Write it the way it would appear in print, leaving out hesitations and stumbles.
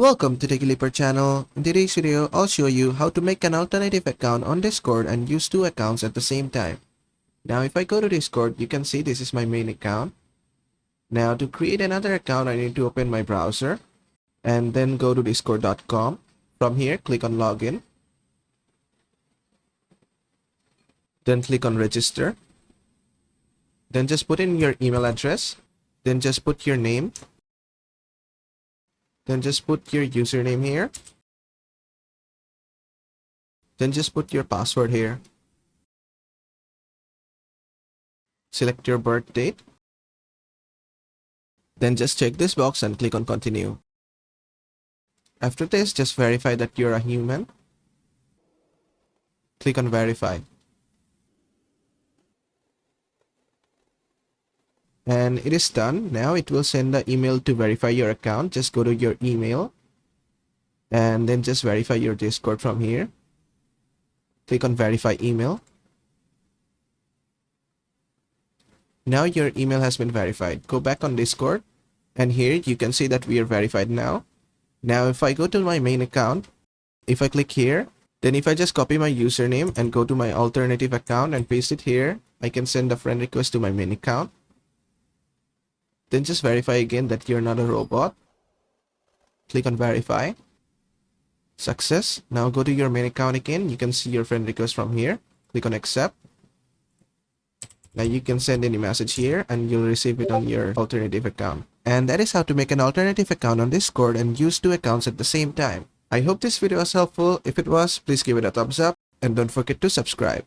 Welcome to the Gilliper channel. In today's video, I'll show you how to make an alternative account on Discord and use two accounts at the same time. Now if I go to Discord, you can see this is my main account. Now to create another account, I need to open my browser and then go to discord.com. From here, click on login. Then click on register. Then just put in your email address. Then just put your name. Then just put your username here. Then just put your password here. Select your birth date. Then just check this box and click on continue. After this, just verify that you're a human. Click on verify. And it is done. Now it will send the email to verify your account. Just go to your email and then just verify your Discord from here. Click on verify email. Now your email has been verified. Go back on Discord and here you can see that we are verified now. Now if I go to my main account, if I click here, then if I just copy my username and go to my alternative account and paste it here, I can send a friend request to my main account. Then just verify again that you're not a robot. Click on verify. Success. Now go to your main account again. You can see your friend request from here. Click on accept. Now you can send any message here and you'll receive it on your alternative account. And that is how to make an alternative account on Discord and use two accounts at the same time. I hope this video was helpful. If it was, please give it a thumbs up and don't forget to subscribe.